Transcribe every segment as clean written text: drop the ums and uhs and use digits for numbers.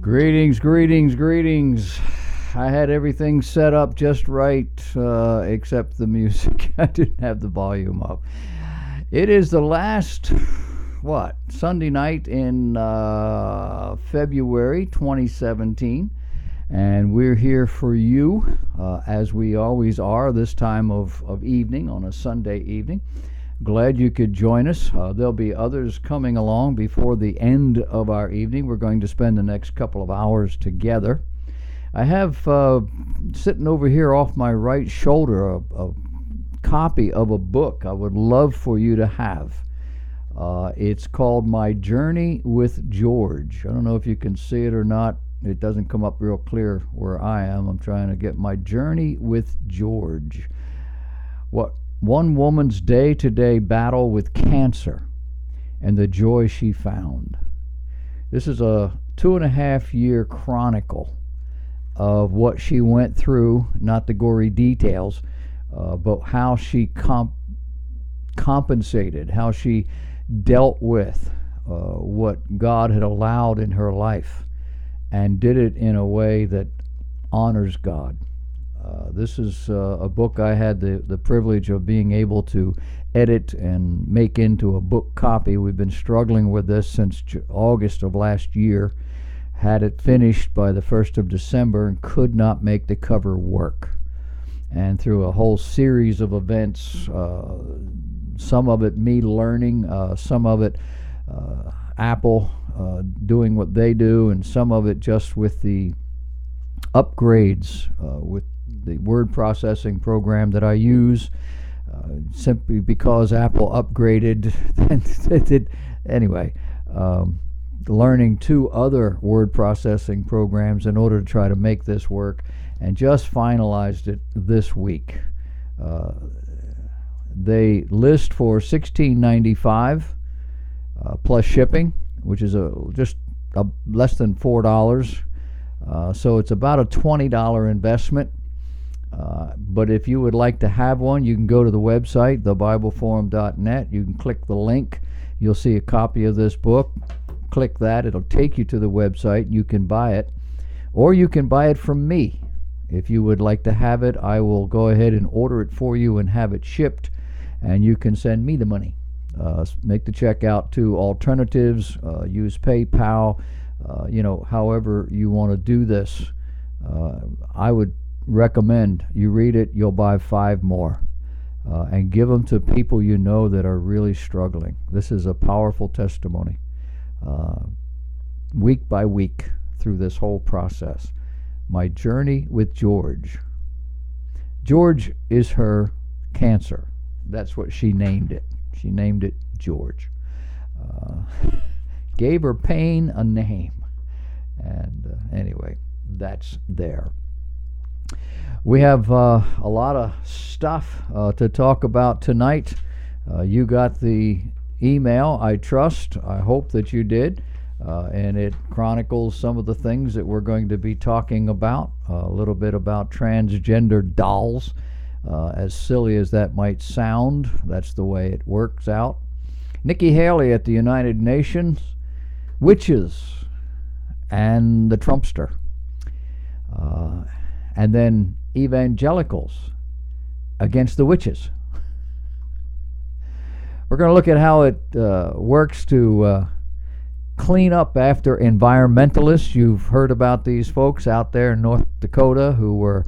Greetings, greetings, greetings. I had everything set up just right, except the music. I didn't have the volume up. It is the last, Sunday night in February 2017. And we're here for you, as we always are this time of evening on a Sunday evening. Glad you could join us. There'll be others coming along before the end of our evening. We're going to spend the next couple of hours together. I have sitting over here off my right shoulder a copy of a book I would love for you to have. It's called My Journey with George. I don't know if you can see it or not. It doesn't come up real clear where I am. I'm trying to get My Journey with George. One woman's day-to-day battle with cancer and the joy she found. This is a 2.5-year chronicle of what she went through, not the gory details, but how she compensated, how she dealt with what God had allowed in her life and did it in a way that honors God. This is a book I had the privilege of being able to edit and make into a book copy. We've been struggling with this since August of last year. Had it finished by the 1st of December and could not make the cover work. And through a whole series of events, some of it me learning, some of it Apple doing what they do, and some of it just with the upgrades with the word processing program that I use, simply because Apple upgraded. Anyway, learning 2 other word processing programs in order to try to make this work, and just finalized it this week. They list for $16.95 plus shipping, which is just less than $4. So it's about a $20 investment. But if you would like to have one, you can go to the website, thebibleforum.net. You can click the link. You'll see a copy of this book. Click that. It'll take you to the website. You can buy it. Or you can buy it from me. If you would like to have it, I will go ahead and order it for you and have it shipped. And you can send me the money. Make the check out to Alternatives. Use PayPal. However you want to do this. I would recommend you read it. You'll buy 5 more and give them to people you know that are really struggling. This is a powerful testimony, week by week through this whole process. My Journey with George. George is her cancer. That's what she named it. She named it George. Gave her pain a name. And anyway, that's there. We have a lot of stuff to talk about tonight. You got the email, I trust. I hope that you did. And it chronicles some of the things that we're going to be talking about. A little bit about transgender dolls. As silly as that might sound, that's the way it works out. Nikki Haley at the United Nations. Witches and the Trumpster. And then evangelicals against the witches. We're going to look at how it works to clean up after environmentalists. You've heard about these folks out there in North Dakota who were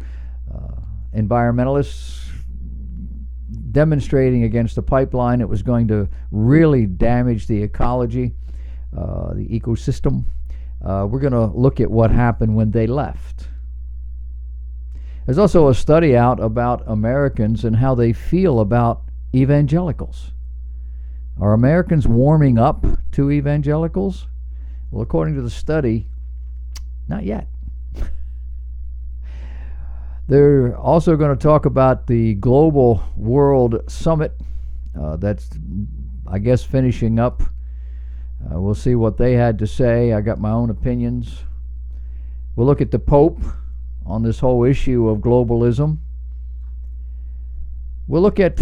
environmentalists demonstrating against a pipeline that was going to really damage the ecology, the ecosystem. We're going to look at what happened when they left. There's also a study out about Americans and how they feel about evangelicals. Are Americans warming up to evangelicals? Well, according to the study, not yet. They're also going to talk about the Global World Summit. That's, I guess, finishing up. We'll see what they had to say. I got my own opinions. We'll look at the Pope on this whole issue of globalism. We'll look at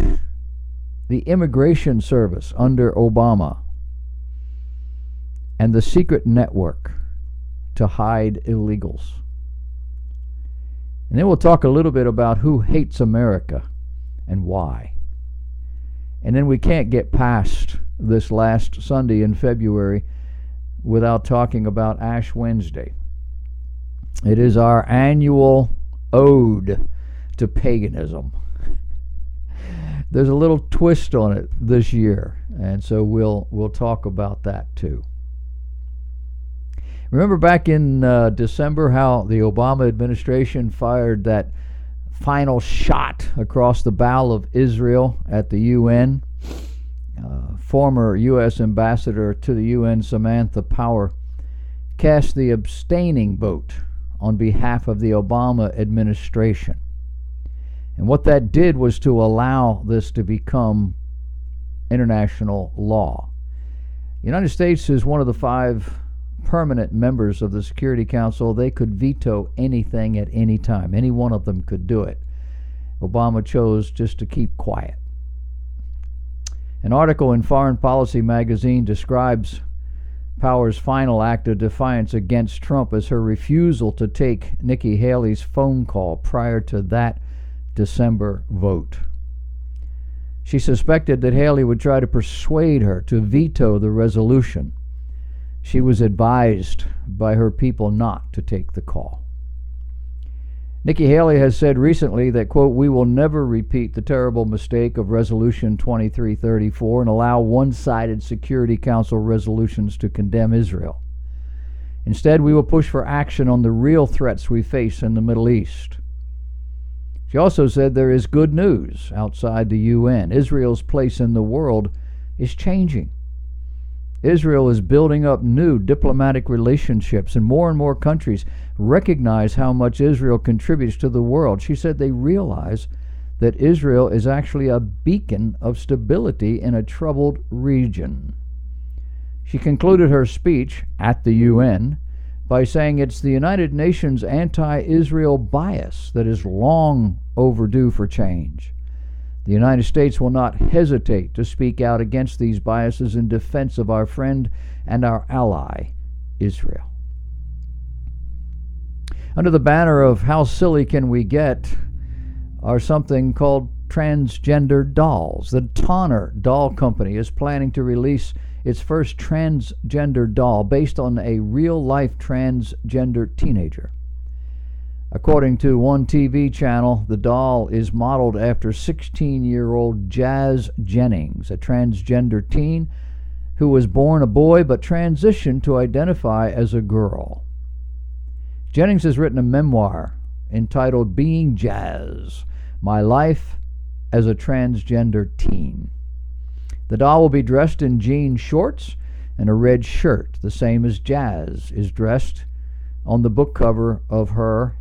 the immigration service under Obama and the secret network to hide illegals. And then we'll talk a little bit about who hates America and why. And then we can't get past this last Sunday in February without talking about Ash Wednesday. It is our annual ode to paganism. There's a little twist on it this year, and so we'll talk about that too. Remember back in December how the Obama administration fired that final shot across the bow of Israel at the UN? Former U.S. Ambassador to the UN, Samantha Power, cast the abstaining vote on behalf of the Obama administration. And what that did was to allow this to become international law. The United States is one of the 5 permanent members of the Security Council. They could veto anything at any time. Any one of them could do it. Obama chose just to keep quiet. An article in Foreign Policy magazine describes Power's final act of defiance against Trump as her refusal to take Nikki Haley's phone call prior to that December vote. She suspected that Haley would try to persuade her to veto the resolution. She was advised by her people not to take the call. Nikki Haley has said recently that, quote, "We will never repeat the terrible mistake of Resolution 2334 and allow one-sided Security Council resolutions to condemn Israel. Instead, we will push for action on the real threats we face in the Middle East." She also said there is good news outside the UN. Israel's place in the world is changing. Israel is building up new diplomatic relationships, and more countries recognize how much Israel contributes to the world. She said they realize that Israel is actually a beacon of stability in a troubled region. She concluded her speech at the UN by saying it's the United Nations anti-Israel bias that is long overdue for change. The United States will not hesitate to speak out against these biases in defense of our friend and our ally, Israel. Under the banner of How Silly Can We Get are something called transgender dolls. The Tonner Doll Company is planning to release its first transgender doll based on a real-life transgender teenager. According to one TV channel, the doll is modeled after 16-year-old Jazz Jennings, a transgender teen who was born a boy but transitioned to identify as a girl. Jennings has written a memoir entitled Being Jazz: My Life as a Transgender Teen. The doll will be dressed in jean shorts and a red shirt, the same as Jazz is dressed on the book cover of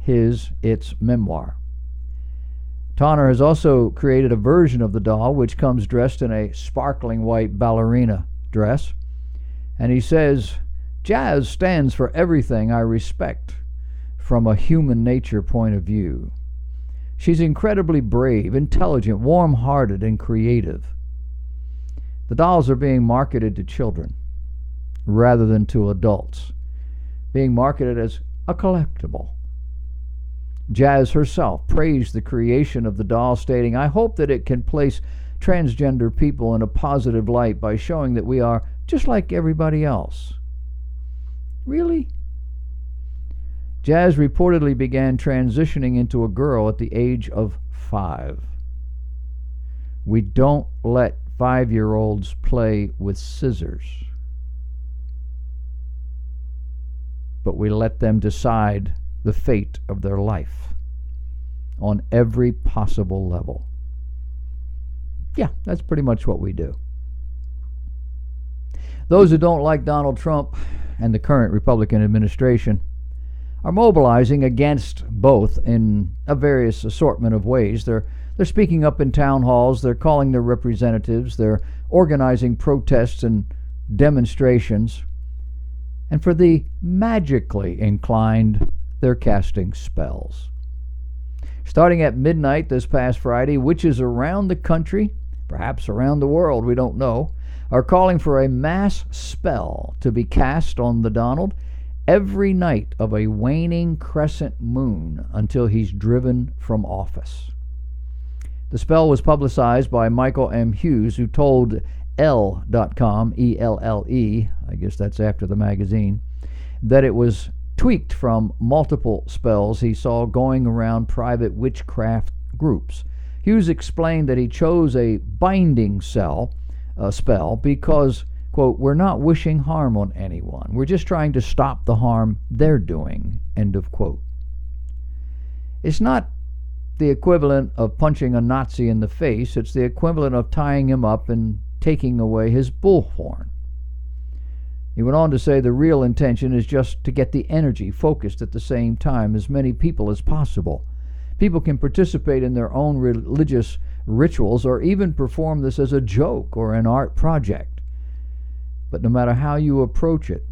its memoir. Tonner has also created a version of the doll which comes dressed in a sparkling white ballerina dress. And he says, "Jazz stands for everything I respect from a human nature point of view. She's incredibly brave, intelligent, warm-hearted, and creative." The dolls are being marketed to children rather than to adults, being marketed as a collectible. Jazz herself praised the creation of the doll, stating, "I hope that it can place transgender people in a positive light by showing that we are just like everybody else." Really? Jazz reportedly began transitioning into a girl at the age of 5. We don't let 5-year-olds play with scissors, but we let them decide the fate of their life on every possible level. Yeah, that's pretty much what we do. Those who don't like Donald Trump and the current Republican administration are mobilizing against both in a various assortment of ways. They're speaking up in town halls, they're calling their representatives, they're organizing protests and demonstrations. And for the magically inclined, they're casting spells. Starting at midnight this past Friday, witches around the country, perhaps around the world, we don't know, are calling for a mass spell to be cast on the Donald every night of a waning crescent moon until he's driven from office. The spell was publicized by Michael M. Hughes, who told Elle.com, E-L-L-E, I guess that's after the magazine, that it was tweaked from multiple spells he saw going around private witchcraft groups. Hughes explained that he chose a binding spell because, quote, we're not wishing harm on anyone. We're just trying to stop the harm they're doing, end of quote. It's not the equivalent of punching a Nazi in the face. It's the equivalent of tying him up and taking away his bullhorn. He went on to say the real intention is just to get the energy focused at the same time as many people as possible. People can participate in their own religious rituals or even perform this as a joke or an art project. But no matter how you approach it,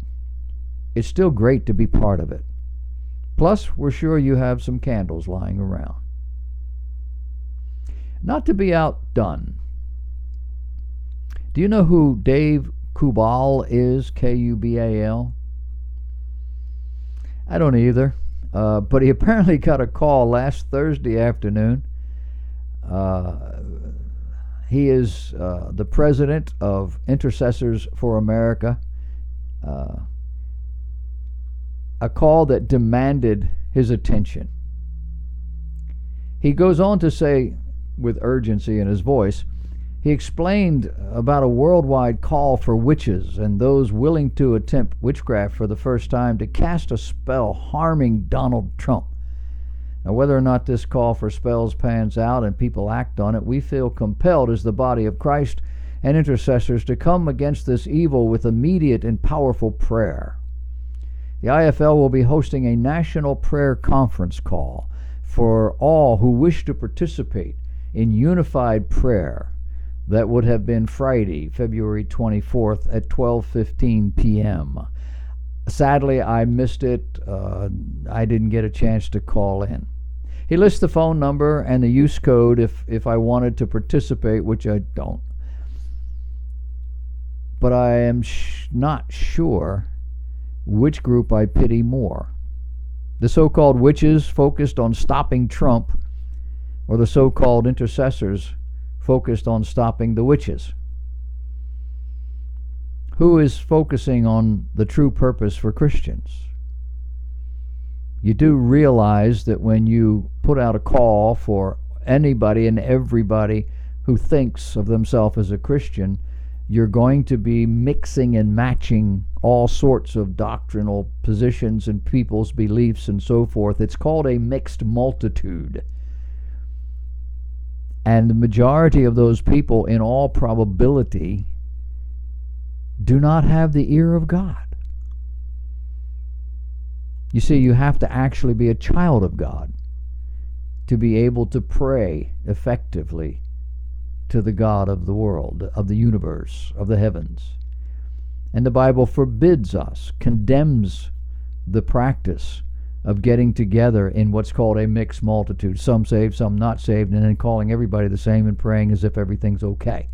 it's still great to be part of it. Plus, we're sure you have some candles lying around. Not to be outdone, do you know who Dave Kubal is? K-U-B-A-L? I don't either, but he apparently got a call last Thursday afternoon. He is the president of Intercessors for America. A call that demanded his attention. He goes on to say, with urgency in his voice, he explained about a worldwide call for witches and those willing to attempt witchcraft for the first time to cast a spell harming Donald Trump. Now, whether or not this call for spells pans out and people act on it, we feel compelled as the body of Christ and intercessors to come against this evil with immediate and powerful prayer. The IFL will be hosting a national prayer conference call for all who wish to participate in unified prayer. That would have been Friday, February 24th at 12:15 p.m. Sadly, I missed it. I didn't get a chance to call in. He lists the phone number and the use code if I wanted to participate, which I don't. But I am not sure which group I pity more. The so-called witches focused on stopping Trump, or the so-called intercessors focused on stopping the witches? Who is focusing on the true purpose for Christians? You do realize that when you put out a call for anybody and everybody who thinks of themselves as a Christian, you're going to be mixing and matching all sorts of doctrinal positions and people's beliefs and so forth. It's called a mixed multitude. And the majority of those people, in all probability, do not have the ear of God. You see, you have to actually be a child of God to be able to pray effectively to the God of the world, of the universe, of the heavens. And the Bible forbids us, condemns the practice of getting together in what's called a mixed multitude, some saved, some not saved, and then calling everybody the same and praying as if everything's okay.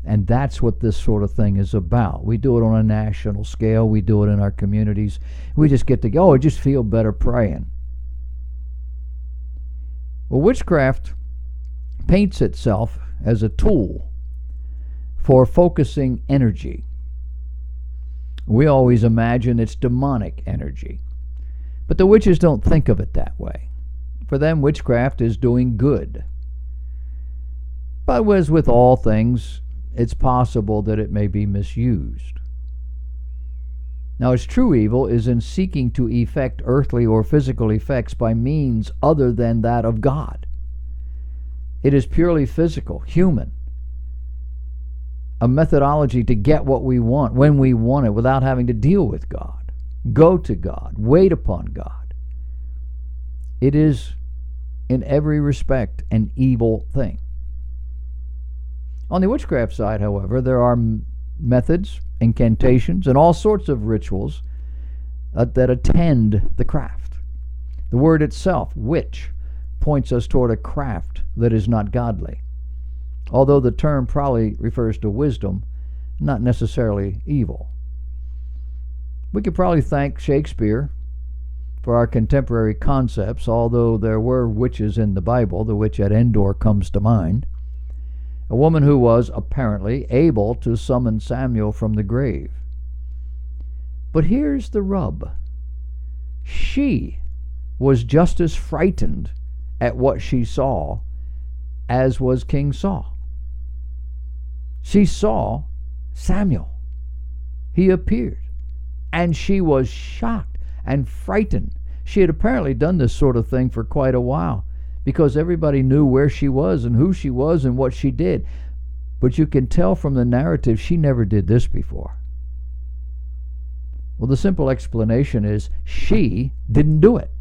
And that's what this sort of thing is about. We do it on a national scale. We do it in our communities. We just get together, I just feel better praying. Well, witchcraft paints itself as a tool for focusing energy. We always imagine it's demonic energy. But the witches don't think of it that way. For them, witchcraft is doing good. But as with all things, it's possible that it may be misused. Now, its true evil is in seeking to effect earthly or physical effects by means other than that of God. It is purely physical, human. A methodology to get what we want, when we want it, without having to deal with God. Go to God. Wait upon God. It is, in every respect, an evil thing. On the witchcraft side, however, there are methods, incantations, and all sorts of rituals that attend the craft. The word itself, witch, points us toward a craft that is not godly. Although the term probably refers to wisdom, not necessarily evil. We could probably thank Shakespeare for our contemporary concepts, although there were witches in the Bible. The witch at Endor comes to mind. A woman who was apparently able to summon Samuel from the grave. But here's the rub. She was just as frightened at what she saw as was King Saul. She saw Samuel. He appeared, and she was shocked and frightened. She had apparently done this sort of thing for quite a while because everybody knew where she was and who she was and what she did. But you can tell from the narrative she never did this before. Well, the simple explanation is she didn't do it.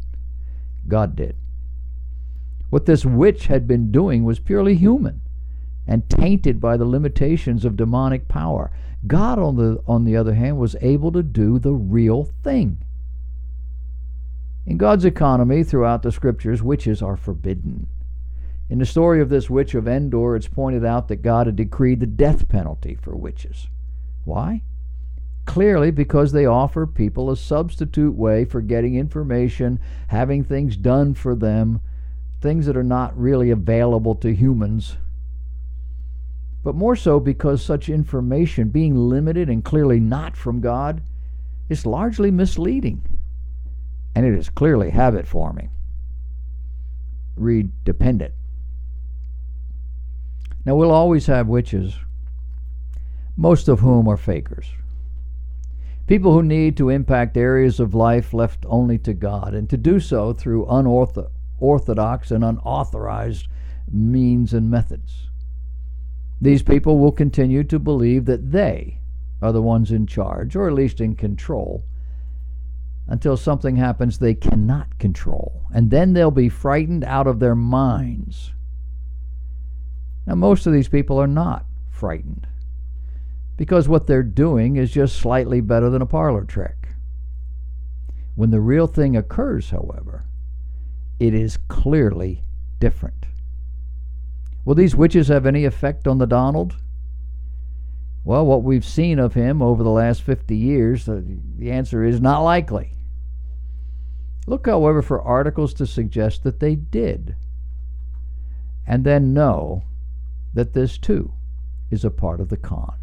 God did. What this witch had been doing was purely human and tainted by the limitations of demonic power. God, on the other hand, was able to do the real thing. In God's economy throughout the scriptures, witches are forbidden. In the story of this witch of Endor, it's pointed out that God had decreed the death penalty for witches. Why? Clearly because they offer people a substitute way for getting information, having things done for them, things that are not really available to humans. But more so because such information, being limited and clearly not from God, is largely misleading. And it is clearly habit-forming. Read dependent. Now, we'll always have witches, most of whom are fakers. People who need to impact areas of life left only to God, and to do so through unorthodox and unauthorized means and methods. These people will continue to believe that they are the ones in charge, or at least in control, until something happens they cannot control, and then they'll be frightened out of their minds. Now, most of these people are not frightened, because what they're doing is just slightly better than a parlor trick. When the real thing occurs, however, it is clearly different. Will these witches have any effect on the Donald? Well, what we've seen of him over the last 50 years, the answer is not likely. Look, however, for articles to suggest that they did, and then know that this too is a part of the con.